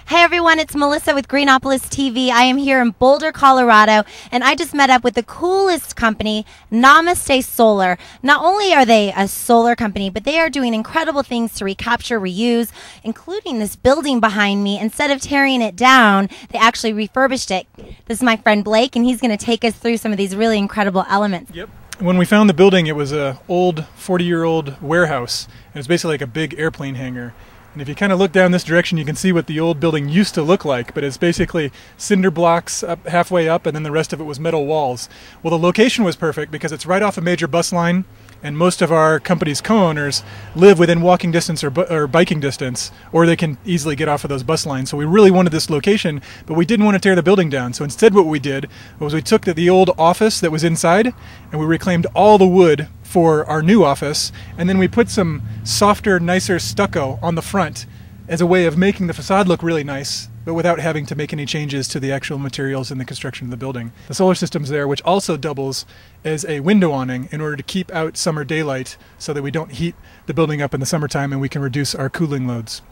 Hey everyone, it's Melissa with Greenopolis TV. I am here in Boulder, Colorado, and I just met up with the coolest company, Namaste Solar. Not only are they a solar company, but they are doing incredible things to recapture, reuse, including this building behind me. Instead of tearing it down, they actually refurbished it. This is my friend Blake, and he's going to take us through some of these really incredible elements. Yep. When we found the building, it was an old 40-year-old warehouse. It was basically like a big airplane hangar. And if you kind of look down this direction, you can see what the old building used to look like, but it's basically cinder blocks up, halfway up, and then the rest of it was metal walls. Well, the location was perfect because it's right off a major bus line, and most of our company's co-owners live within walking distance or biking distance, or they can easily get off of those bus lines. So we really wanted this location, but we didn't want to tear the building down. So instead what we did was we took the old office that was inside, and we reclaimed all the wood for our new office, and then we put some softer, nicer stucco on the front as a way of making the facade look really nice, but without having to make any changes to the actual materials in the construction of the building. The solar system's there, which also doubles as a window awning in order to keep out summer daylight so that we don't heat the building up in the summertime and we can reduce our cooling loads.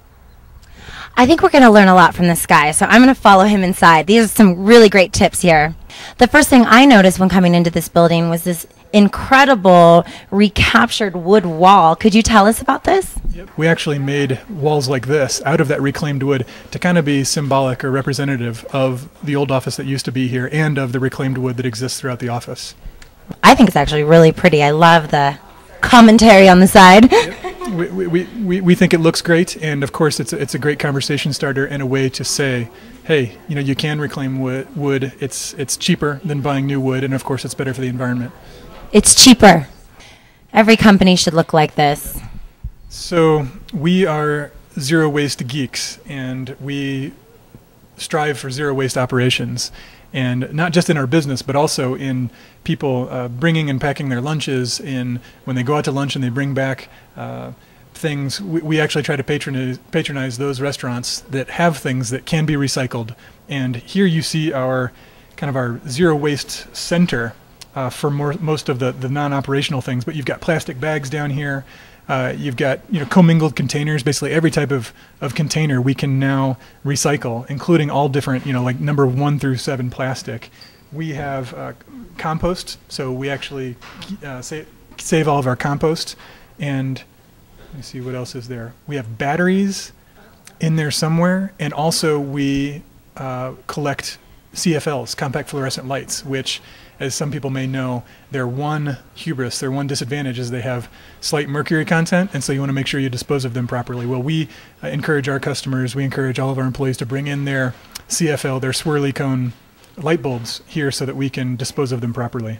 I think we're going to learn a lot from this guy, so I'm going to follow him inside. These are some really great tips here. The first thing I noticed when coming into this building was this incredible recaptured wood wall. Could you tell us about this? Yep. We actually made walls like this out of that reclaimed wood to kind of be symbolic or representative of the old office that used to be here and of the reclaimed wood that exists throughout the office. I think it's actually really pretty. I love the commentary on the side. Yep. We think it looks great, and of course it's a great conversation starter and a way to say, hey, you know, you can reclaim wood. It's cheaper than buying new wood, and of course it's better for the environment. It's cheaper. Every company should look like this. So we are zero waste geeks, and we strive for zero waste operations, and not just in our business, but also in people bringing and packing their lunches. In when they go out to lunch and they bring back things, we actually try to patronize those restaurants that have things that can be recycled. And here you see our kind of our zero waste center. For most of the non-operational things, but you've got plastic bags down here. You've got commingled containers. Basically, every type of container we can now recycle, including all different like number 1 through 7 plastic. We have compost, so we actually save all of our compost. And let me see what else is there. We have batteries in there somewhere, and also we collect CFLs, compact fluorescent lights, which, as some people may know, their one hubris, their one disadvantage is they have slight mercury content, and so you want to make sure you dispose of them properly. Well, we encourage our customers, we encourage all of our employees to bring in their CFL, their swirly cone light bulbs here so that we can dispose of them properly.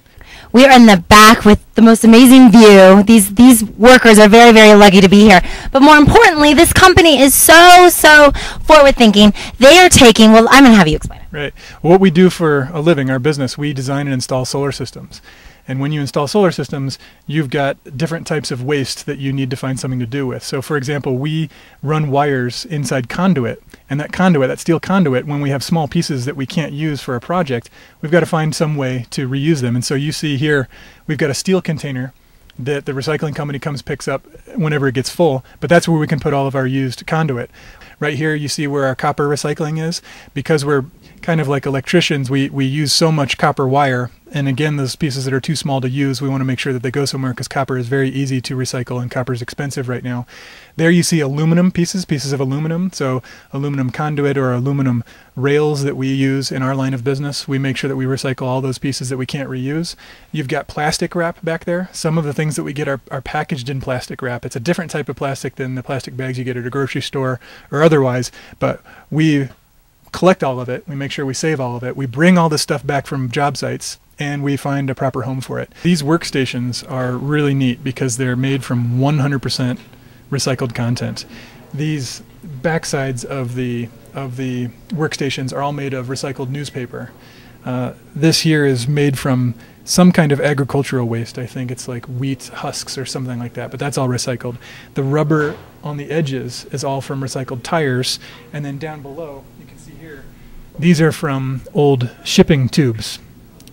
We are in the back with the most amazing view. These workers are very, very lucky to be here. But more importantly, this company is so forward-thinking. They are taking, well, I'm going to have you explain it. Right. Well, what we do for a living, our business, we design and install solar systems. And when you install solar systems, you've got different types of waste that you need to find something to do with. So, for example, we run wires inside conduit, and that conduit, that steel conduit, when we have small pieces that we can't use for a project, we've got to find some way to reuse them. And so you see here, we've got a steel container that the recycling company picks up whenever it gets full, but that's where we can put all of our used conduit. Right here you see where our copper recycling is. Because we're kind of like electricians, we use so much copper wire, and again, those pieces that are too small to use, we want to make sure that they go somewhere because copper is very easy to recycle and copper is expensive right now. There you see aluminum pieces of aluminum, so aluminum conduit or aluminum rails that we use in our line of business. We make sure that we recycle all those pieces that we can't reuse. You've got plastic wrap back there. Some of the things that we get are packaged in plastic wrap. It's a different type of plastic than the plastic bags you get at a grocery store or otherwise, but we collect all of it. We make sure we save all of it. We bring all this stuff back from job sites, and we find a proper home for it. These workstations are really neat because they're made from 100% recycled content. These backsides of the workstations are all made of recycled newspaper. This here is made from some kind of agricultural waste. I think it's like wheat husks or something like that, but that's all recycled. The rubber on the edges is all from recycled tires, and then down below, you can see here, these are from old shipping tubes.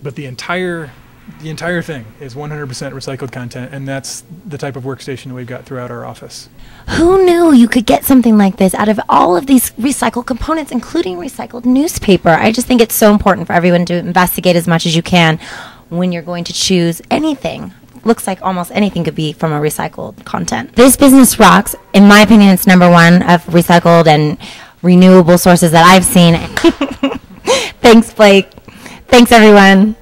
But the entire The entire thing is 100% recycled content, and that's the type of workstation that we've got throughout our office. Who knew you could get something like this out of all of these recycled components, including recycled newspaper? I just think it's so important for everyone to investigate as much as you can when you're going to choose anything. Looks like almost anything could be from a recycled content. This business rocks. In my opinion, it's #1 of recycled and renewable sources that I've seen. Thanks, Blake. Thanks, everyone.